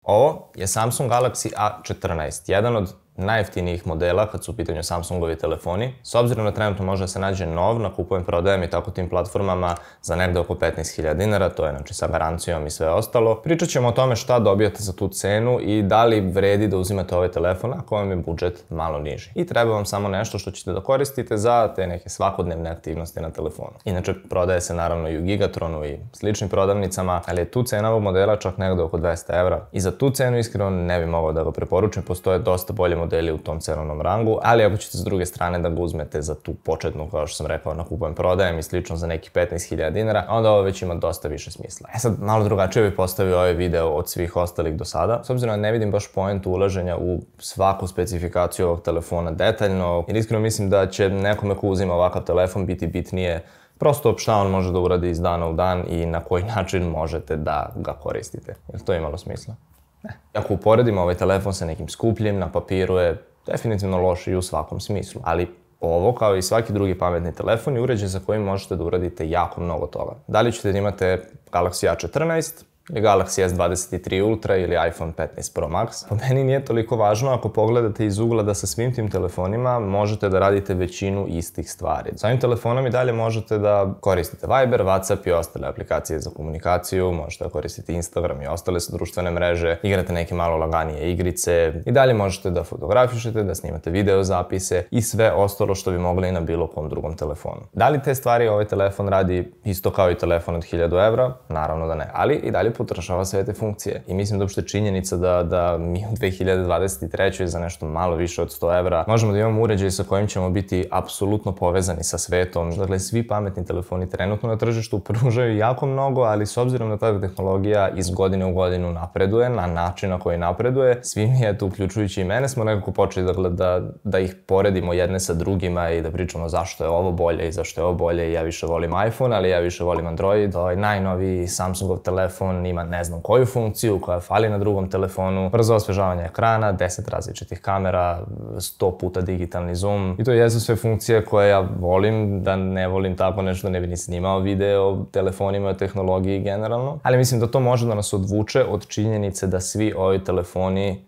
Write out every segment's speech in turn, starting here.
Ovo je Samsung Galaxy A14, jedan od najjeftinijih modela kad su u pitanju Samsungovi telefoni. S obzirom da trenutno može da se nađe nov na kupujem prodajem i tako tim platformama za negde oko 15.000 dinara, to je znači sa garancijom i sve ostalo. Pričat ćemo o tome šta dobijate za tu cenu i da li vredi da uzimate ovaj telefon ako vam je budžet malo niži. I treba vam samo nešto što ćete da koristite za te neke svakodnevne aktivnosti na telefonu. Inače, prodaje se naravno i u Gigatronu i sličnim prodavnicama, ali je tu cena ovog modela čak negde oko 200 evra. I za tu cenu iskreno ne bi mogao da ga preporučim, postoje dosta bolje modeli u tom cenovnom rangu, ali ako ćete s druge strane da ga uzmete za tu početnu, kao što sam rekao, na kupujem prodajem i slično za nekih 15.000 dinara, onda ovo već ima dosta više smisla. Sad, malo drugačije bih postavio ovaj video od svih ostalih do sada, s obzirom da ne vidim baš poentu ulaženja u svaku specifikaciju ovog telefona detaljno, jer iskreno mislim da će nekome ko uzima ovakav telefon biti bitnije prosto šta on može da uradi iz dana u dan i na koji način možete da ga koristite. Jel to imalo smisla? Ako uporedimo ovaj telefon sa nekim skupljim, na papiru je definitivno loš i u svakom smislu. Ali ovo, kao i svaki drugi pametni telefon, je uređaj za kojim možete da uradite jako mnogo toga. Da li ćete da imate Galaxy A14, ili Galaxy S23 Ultra ili iPhone 15 Pro Max. Po meni nije toliko važno ako pogledate iz ugla da sa svim tim telefonima možete da radite većinu istih stvari. Sa ovim telefonom i dalje možete da koristite Viber, WhatsApp i ostale aplikacije za komunikaciju, možete da koristite Instagram i ostale društvene mreže, igrate neke malo laganije igrice, i dalje možete da fotografišete, da snimate video zapise i sve ostalo što bi mogli i na bilo kom drugom telefonu. Da li te stvari ovaj telefon radi isto kao i telefon od 1000 evra? Naravno da ne, ali i dalje potrašava sve te funkcije. I mislim da uopšte činjenica da mi u 2023. za nešto malo više od 100 evra možemo da imamo uređaj sa kojim ćemo biti apsolutno povezani sa svetom. Dakle, svi pametni telefoni trenutno na tržištu pružaju jako mnogo, ali s obzirom da ta tehnologija iz godine u godinu napreduje, na način na koji napreduje, svi mi, eto, uključujući i mene, smo nekako počeli da ih poredimo jedne sa drugima i da pričamo zašto je ovo bolje i zašto je ovo bolje. Ja više volim iPhone, ali ja više volim Android. Ovaj najnoviji Samsungov telefon ima ne znam koju funkciju koja fali na drugom telefonu, brzo osvežavanje ekrana, 10 različitih kamera, 100 puta digitalni zoom. I to jesu sve funkcije koje ja volim, da ne volim tako nešto, ne bi ni snimao video o telefonima, o tehnologiji generalno. Ali mislim da to može da nas odvuče od činjenice da svi ovi telefoni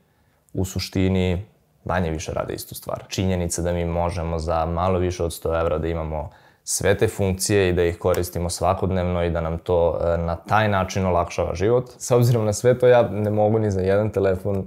u suštini manje više rade istu stvar. Činjenica da mi možemo za malo više od 100 evra da imamo sve te funkcije i da ih koristimo svakodnevno i da nam to na taj način olakšava život. S obzirom na sve to, ja ne mogu ni za jedan telefon,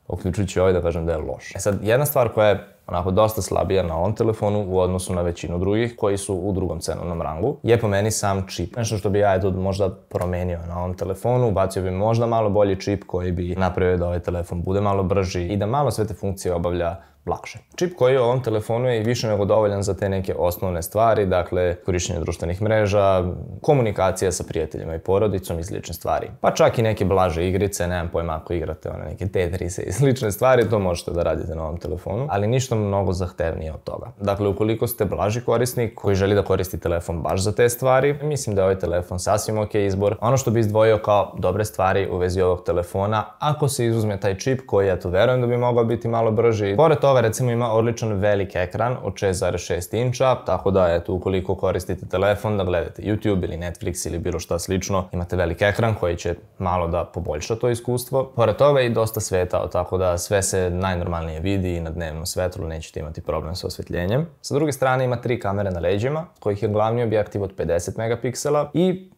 uključujući ovaj, da kažem da je loš. Sad, jedna stvar koja je onako dosta slabija na ovom telefonu u odnosu na većinu drugih koji su u drugom cenovnom rangu je po meni sam čip. Nešto što bi ja možda promenio na ovom telefonu, ubacio bi možda malo bolji čip koji bi napravio da ovaj telefon bude malo brži i da malo sve te funkcije obavlja lakše. Čip koji je u ovom telefonu je više nego dovoljan za te neke osnovne stvari, dakle korišćenje društvenih mreža, komunikacija sa prijateljima i porodicom i slične stvari. Pa čak i neke blaže igrice, nemam pojma ako igrate neke Tetrise i slične stvari, to možete da radite na ovom telefonu, ali ništa mnogo zahtevnije od toga. Dakle, ukoliko ste blaži korisnik koji želi da koristi telefon baš za te stvari, mislim da je ovaj telefon sasvim ok izbor. Ono što bi izdvojio kao dobre stvari u vezi ovog telefona, ako se izuzme taj čip koji ja tu verujem da bi mogao biti malo brži, pored toga recimo ima odličan velik ekran od 6,6 inča, tako da eto, ukoliko koristite telefon da gledate YouTube ili Netflix ili bilo šta slično, imate velik ekran koji će malo da poboljša to iskustvo. Pored toga je i dosta svetao, tako da sve se najnormalnije vidi i na dnevnom svetlu, nećete imati problem sa osvetljenjem. Sa druge strane ima 3 kamere na leđima, kojih je glavni objektiv od 50 megapiksela i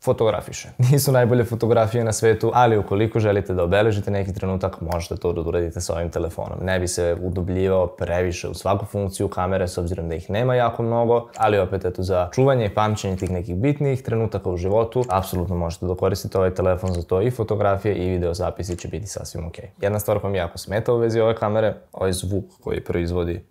fotografiše. Nisu najbolje fotografije na svetu, ali ukoliko želite da obeležite neki trenutak, možete to da uradite sa ovim telefonom. Ne bi se udubljivao previše u svaku funkciju kamere, s obzirom da ih nema jako mnogo, ali opet eto za čuvanje i pamćenje tih nekih bitnijih trenutaka u životu, apsolutno možete da koristite ovaj telefon za to, i fotografije i video zapisi će biti sasvim ok. Jedna stvar koja mi jako smeta u vezi ove kamere, ovaj zvuk koji proizvodi.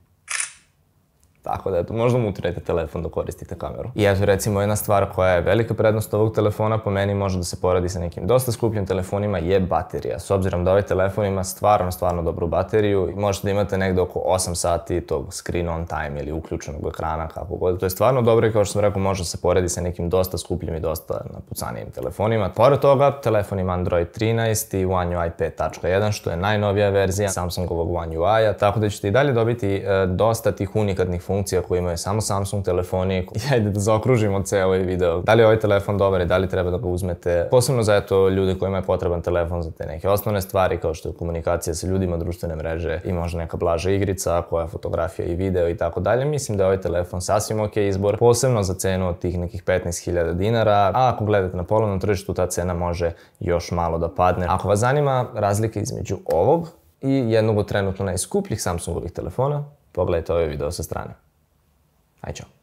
Tako da, eto, možda mutirajte telefon da koristite kameru. I eto, recimo, jedna stvar koja je velika prednost ovog telefona, po meni može da se poradi sa nekim dosta skupljim telefonima, je baterija. S obzirom da ovaj telefon ima stvarno dobru bateriju, možete da imate negde oko 8 sati tog screen on time ili uključenog ekrana, kako god. To je stvarno dobro i kao što sam rekao, može da se poradi sa nekim dosta skupljim i dosta napucanijim telefonima. Pored toga, telefon ima Android 13 i One UI 5.1, što je najnovija verzija Samsungovog One UI-a, tako da ćete i dalje dobiti dosta tih unikatnih funkcija funkcija koje imaju samo Samsung telefoni. I ajde da zaokružimo ceo ovaj video. Da li je ovaj telefon dobar i da li treba da ga uzmete? Posebno za ljude kojima je potreban telefon za te neke osnovne stvari kao što je komunikacija sa ljudima, društvene mreže i možda neka blaža igrica, koja je fotografija i video i tako dalje. Mislim da je ovaj telefon sasvim ok izbor, posebno za cenu od tih nekih 15.000 dinara, a ako gledate na polovnom tržištu, ta cena može još malo da padne. Ako vas zanima razlika između ovog i jednog od trenutno najskupljih Samsungovih telefona, pogledajte ovaj video sa strane. Ajde, čao.